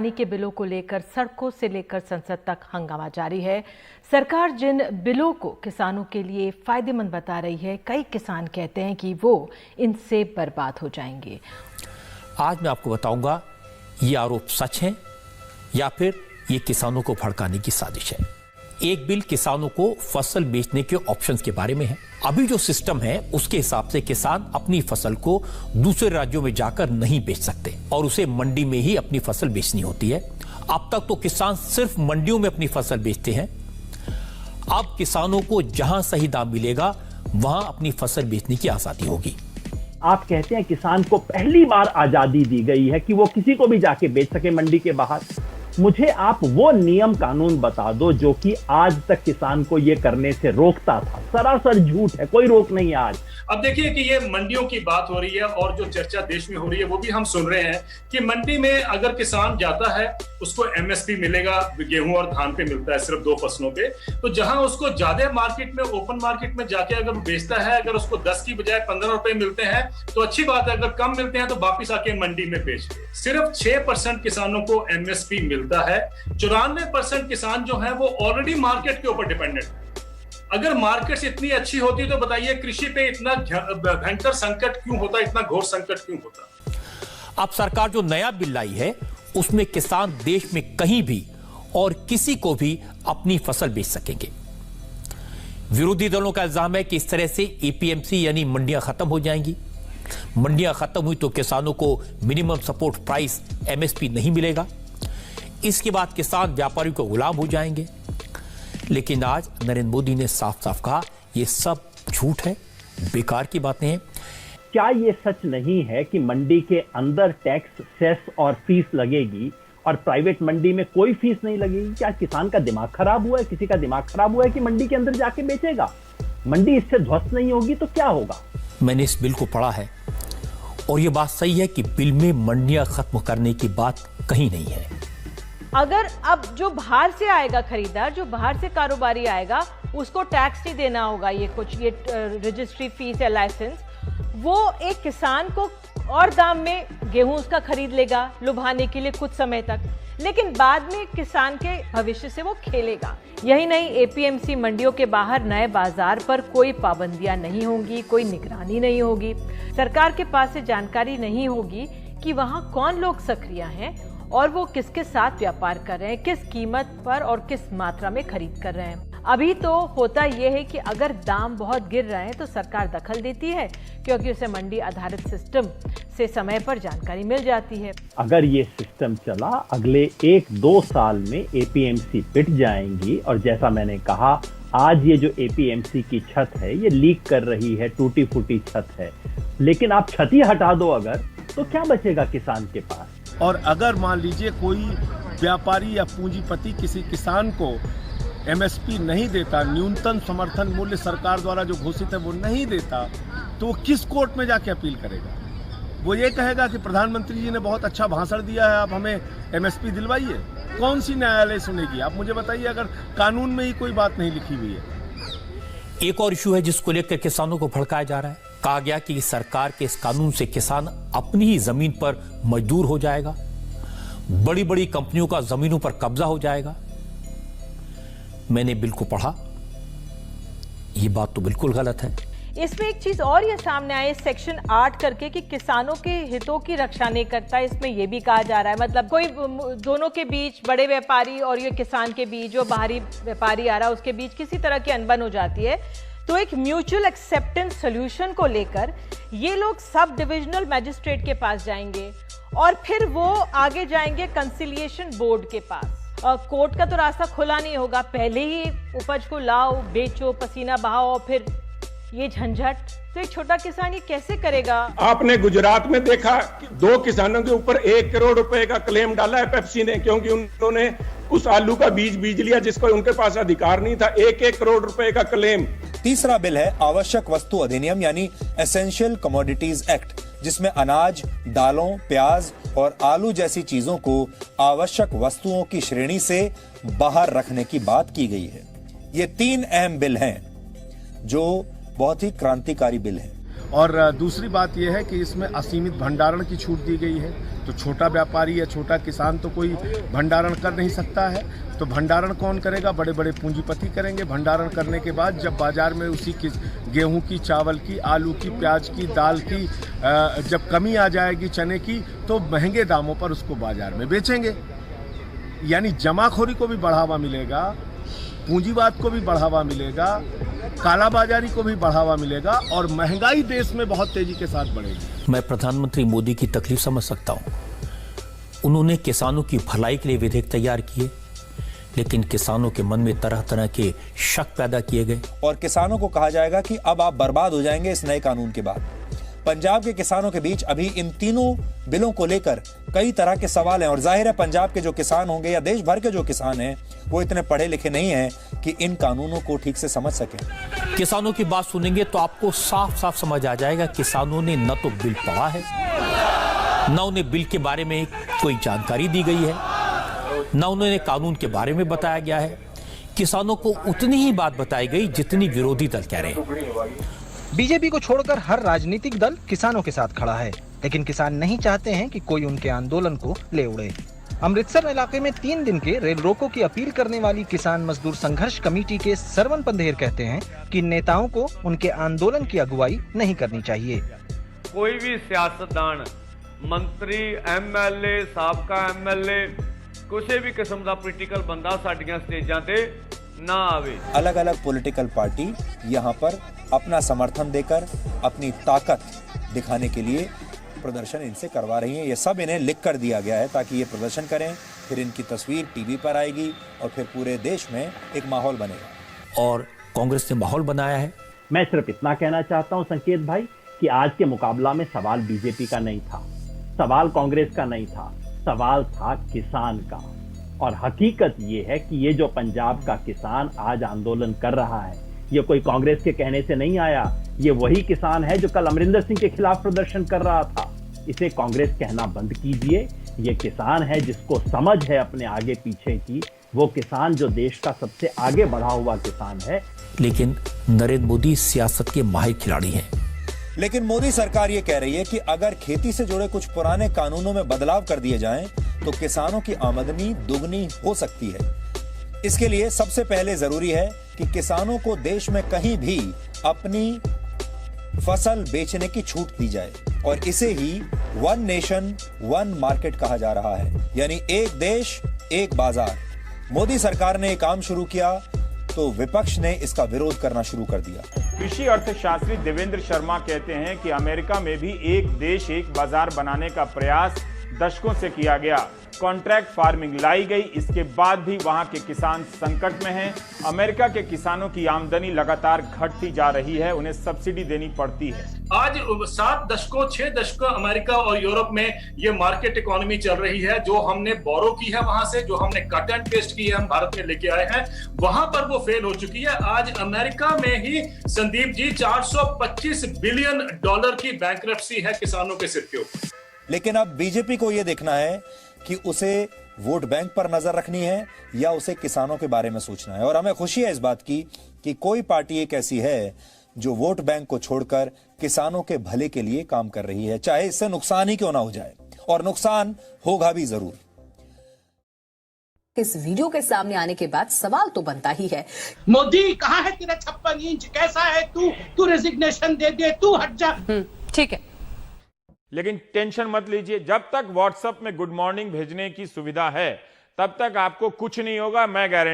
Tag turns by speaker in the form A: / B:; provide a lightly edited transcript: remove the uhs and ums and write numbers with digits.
A: पानी के बिलों को लेकर सड़कों से लेकर संसद तक हंगामा जारी है। सरकार जिन बिलों को किसानों के लिए फायदेमंद बता रही है, कई किसान कहते हैं कि वो इनसे बर्बाद हो जाएंगे।
B: आज मैं आपको बताऊंगा ये आरोप सच है या फिर ये किसानों को भड़काने की साजिश है। एक बिल किसानों को फसल बेचने के ऑप्शंस के बारे में है। अभी जो सिस्टम है उसके हिसाब से किसान अपनी फसल को दूसरे राज्यों में जाकर नहीं बेच सकते और उसे मंडी में ही अपनी फसल बेचनी होती है। अब तक तो किसान सिर्फ मंडियों में अपनी फसल बेचते हैं। अब किसानों को जहां सही दाम मिलेगा वहां अपनी फसल बेचने की आजादी होगी।
C: आप कहते हैं किसान को पहली बार आजादी दी गई है कि वो किसी को भी जाके बेच सके मंडी के बाहर। मुझे आप वो नियम कानून बता दो जो कि आज तक किसान को ये करने से रोकता था। सरासर झूठ है, कोई रोक नहीं है आज।
D: अब देखिए कि ये मंडियों की बात हो रही है और जो चर्चा देश में हो रही है वो भी हम सुन रहे हैं कि मंडी में अगर किसान जाता है उसको एमएसपी मिलेगा, गेहूं और धान पे मिलता है सिर्फ 2 फसलों पे। तो जहां उसको ज्यादा मार्केट में, ओपन मार्केट में जाके अगर बेचता है, अगर उसको 10 की बजाय 15 रुपए मिलते हैं तो अच्छी बात है। अगर कम मिलते हैं तो वापिस आके मंडी में बेच दे। सिर्फ 6% किसानों को एमएसपी मिलता है। 94% किसान जो है वो ऑलरेडी मार्केट के ऊपर डिपेंडेंट है। अगर मार्केट इतनी अच्छी होती तो बताइए कृषि पे इतना भयंकर संकट क्यों होता, इतना घोर संकट क्यों होता।
B: अब सरकार जो नया बिल लाई है उसमें किसान देश में कहीं भी और किसी को भी अपनी फसल बेच सकेंगे। विरोधी दलों का इल्जाम है कि इस तरह से एपीएमसी यानी मंडियां खत्म हो जाएंगी। मंडियां खत्म हुई तो किसानों को मिनिमम सपोर्ट प्राइस एमएसपी नहीं मिलेगा। इसके बाद किसान व्यापारियों को गुलाम हो जाएंगे। लेकिन आज नरेंद्र मोदी ने साफ साफ कहा ये सब झूठ है, बेकार की बातें हैं।
C: क्या ये सच नहीं है कि मंडी के अंदर टैक्स, सेस और फीस लगेगी और प्राइवेट मंडी में कोई फीस नहीं लगेगी? क्या किसान का दिमाग खराब हुआ है? किसी का दिमाग खराब हुआ है कि मंडी के अंदर जाके बेचेगा? मंडी इससे ध्वस्त नहीं होगी तो क्या होगा?
B: मैंने इस बिल को पढ़ा है और यह बात सही है कि बिल में मंडियां खत्म करने की बात कहीं नहीं है।
A: अगर अब जो बाहर से आएगा खरीदार, जो बाहर से कारोबारी आएगा, उसको टैक्स नहीं देना होगा, ये रजिस्ट्री फीस या लाइसेंस, वो एक किसान को और दाम में गेहूं उसका खरीद लेगा लुभाने के लिए कुछ समय तक, लेकिन बाद में किसान के भविष्य से वो खेलेगा। यही नहीं, एपीएमसी मंडियों के बाहर नए बाजार पर कोई पाबंदियां नहीं होंगी, कोई निगरानी नहीं होगी। सरकार के पास से जानकारी नहीं होगी कि वहां कौन लोग सक्रिय हैं और वो किसके साथ व्यापार कर रहे हैं, किस कीमत पर और किस मात्रा में खरीद कर रहे हैं। अभी तो होता यह है कि अगर दाम बहुत गिर रहे हैं तो सरकार दखल देती है क्योंकि उसे मंडी आधारित सिस्टम से समय पर जानकारी मिल जाती है।
C: अगर ये सिस्टम चला, अगले 1-2 साल में एपीएमसी पिट जाएंगी। और जैसा मैंने कहा, आज ये जो एपीएमसी की छत है ये लीक कर रही है, टूटी फूटी छत है। लेकिन आप छत ही हटा दो अगर, तो क्या बचेगा किसान के पास?
E: और अगर मान लीजिए कोई व्यापारी या पूंजीपति किसी किसान को एमएसपी नहीं देता, न्यूनतम समर्थन मूल्य सरकार द्वारा जो घोषित है वो नहीं देता, तो वो किस कोर्ट में जाके अपील करेगा? वो ये कहेगा कि प्रधानमंत्री जी ने बहुत अच्छा भाषण दिया है, आप हमें एमएसपी दिलवाइए। कौन सी न्यायालय सुनेगी? आप मुझे बताइए, अगर कानून में ही कोई बात नहीं लिखी हुई है।
B: एक और इशू है जिसको लेकर किसानों को भड़काया जा रहा है। कहा गया कि सरकार के इस कानून से किसान अपनी ही जमीन पर मजदूर हो जाएगा, बड़ी बड़ी कंपनियों का जमीनों पर कब्जा हो जाएगा। मैंने बिल को पढ़ा, यह बात तो बिल्कुल गलत है।
A: इसमें एक चीज और ये सामने आए, सेक्शन 8 करके, कि किसानों के हितों की रक्षा नहीं करता। इसमें यह भी कहा जा रहा है, मतलब कोई दोनों के बीच, बड़े व्यापारी और ये किसान के बीच, जो बाहरी व्यापारी आ रहा है उसके बीच किसी तरह की अनबन हो जाती है तो एक म्यूचुअल एक्सेप्टेंस सॉल्यूशन को लेकर ये लोग सब डिविजनल मैजिस्ट्रेट के पास जाएंगे और फिर वो आगे जाएंगे कंसिलिएशन बोर्ड के पास। कोर्ट का तो रास्ता खुला नहीं होगा, पहले ही उपज को लाओ, बेचो, पसीना बहाओ, फिर ये झंझट। तो एक छोटा किसान ये कैसे करेगा?
F: आपने गुजरात में देखा कि 2 किसानों के ऊपर 1 करोड़ रुपए का क्लेम डाला है पेप्सी ने, क्योंकि उन्होंने उस आलू का बीज लिया जिसको उनके पास अधिकार नहीं था। 1-1 करोड़ रुपए का क्लेम।
G: तीसरा बिल है आवश्यक वस्तु अधिनियम यानी एसेंशियल कमोडिटीज एक्ट, जिसमें अनाज, दालों, प्याज और आलू जैसी चीजों को आवश्यक वस्तुओं की श्रेणी से बाहर रखने की बात की गई है। ये 3 अहम बिल हैं जो बहुत ही क्रांतिकारी बिल हैं।
E: और दूसरी बात यह है कि इसमें असीमित भंडारण की छूट दी गई है। तो छोटा व्यापारी या छोटा किसान तो कोई भंडारण कर नहीं सकता है, तो भंडारण कौन करेगा? बड़े बड़े पूंजीपति करेंगे। भंडारण करने के बाद जब बाजार में उसी की गेहूं की, चावल की, आलू की, प्याज की, दाल की जब कमी आ जाएगी, चने की, तो महंगे दामों पर उसको बाजार में बेचेंगे। यानी जमाखोरी को भी बढ़ावा मिलेगा, पूंजीवाद को भी बढ़ावा मिलेगा, कालाबाजारी को भी बढ़ावा मिलेगा और महंगाई देश में बहुत तेजी के साथ बढ़ेगी।
B: मैं प्रधानमंत्री मोदी की तकलीफ समझ सकता हूं। उन्होंने किसानों की भलाई के लिए विधेयक तैयार किए, लेकिन किसानों के मन में तरह तरह के शक पैदा किए गए
G: और किसानों को कहा जाएगा कि अब आप बर्बाद हो जाएंगे इस नए कानून के बाद। पंजाब के किसानों के बीच अभी इन तीनों बिलों को लेकर कई तरह के सवाल हैं और जाहिर है पंजाब के जो किसान होंगे या देश भर के जो किसान हैं वो इतने पढ़े लिखे नहीं हैं कि इन कानूनों को ठीक से समझ सकें।
B: किसानों की बात सुनेंगे तो आपको साफ साफ समझ आ जाएगा किसानों ने न तो बिल पढ़ा है, न उन्हें बिल के बारे में कोई जानकारी दी गई है, न उन्हें कानून के बारे में बताया गया है। किसानों को उतनी ही बात बताई गई जितनी विरोधी दल कह रहे हैं।
H: बीजेपी को छोड़कर हर राजनीतिक दल किसानों के साथ खड़ा है, लेकिन किसान नहीं चाहते हैं कि कोई उनके आंदोलन को ले उड़े। अमृतसर इलाके में 3 दिन के रेल रोको की अपील करने वाली किसान मजदूर संघर्ष कमेटी के सरवन पंधेर कहते हैं कि नेताओं को उनके आंदोलन की अगुवाई नहीं करनी चाहिए।
I: कोई भी सियासतदान, मंत्री, एमएलए, साबका एमएलए, किसी भी किस्म का पोलिटिकल बंदा साडियां स्टेजां ते ना आवे।
G: अलग अलग पॉलिटिकल पार्टी यहाँ पर अपना समर्थन देकर अपनी ताकत दिखाने के लिए प्रदर्शन इनसे करवा रही हैं। ये सब इन्हें लिख कर दिया गया है ताकि ये प्रदर्शन करें, फिर इनकी तस्वीर टीवी पर आएगी और फिर पूरे देश में एक माहौल बनेगा।
B: और कांग्रेस ने माहौल बनाया है।
C: मैं सिर्फ इतना कहना चाहता हूं संकेत भाई कि आज के मुकाबला में सवाल बीजेपी का नहीं था, सवाल कांग्रेस का नहीं था, सवाल था किसान का। और हकीकत ये है कि ये जो पंजाब का किसान आज आंदोलन कर रहा है, ये कोई कांग्रेस के कहने से नहीं आया। ये वही किसान है जो कल अमरिंदर सिंह के खिलाफ प्रदर्शन कर रहा था। इसे कांग्रेस कहना बंद कीजिए। ये किसान है जिसको समझ है अपने आगे पीछे की, वो किसान जो देश का सबसे आगे बढ़ा हुआ किसान है।
B: लेकिन नरेंद्र मोदी सियासत के माहिर खिलाड़ी हैं।
G: लेकिन मोदी सरकार ये कह रही है कि अगर खेती से जुड़े कुछ पुराने कानूनों में बदलाव कर दिए जाएं, तो किसानों की आमदनी दुगनी हो सकती है। इसके लिए सबसे पहले जरूरी है कि किसानों को देश में कहीं भी अपनी फसल बेचने की छूट दी जाए और इसे ही वन नेशन वन मार्केट कहा जा रहा है, यानी एक देश एक बाजार। मोदी सरकार ने काम शुरू किया तो विपक्ष ने इसका विरोध करना शुरू कर दिया।
J: कृषि अर्थशास्त्री देवेंद्र शर्मा कहते हैं कि अमेरिका में भी एक देश एक बाजार बनाने का प्रयास दशकों से किया गया। कॉन्ट्रैक्ट फार्मिंग लाई गई, इसके बाद भी वहां के किसान संकट में हैं। अमेरिका के किसानों की आमदनी लगातार घटती जा रही है, उन्हें सब्सिडी देनी पड़ती है।
D: आज 7 दशकों 6 दशकों अमेरिका और यूरोप में ये मार्केट इकोनॉमी चल रही है। जो हमने बोरो की है वहां से, जो हमने कट एंड पेस्ट की है, हम भारत में लेके आए हैं, वहां पर वो फेल हो चुकी है। आज अमेरिका में ही संदीप जी 425 बिलियन डॉलर की बैंकरप्सी है किसानों के सिर के ऊपर।
G: लेकिन अब बीजेपी को यह देखना है कि उसे वोट बैंक पर नजर रखनी है या उसे किसानों के बारे में सोचना है। और हमें खुशी है इस बात की कि कोई पार्टी एक ऐसी है जो वोट बैंक को छोड़कर किसानों के भले के लिए काम कर रही है, चाहे इससे नुकसान ही क्यों ना हो जाए, और नुकसान होगा भी जरूर।
K: इस वीडियो के सामने आने के बाद सवाल तो बनता ही है,
L: मोदी कहाँ है तेरा 56 इंच, कैसा है तू रेजिग्नेशन दे दे, तू हट जा।
K: ठीक है,
J: लेकिन टेंशन मत लीजिए, जब तक व्हाट्सएप में गुड मॉर्निंग भेजने की सुविधा है तब तक आपको कुछ नहीं होगा, मैं गारंटी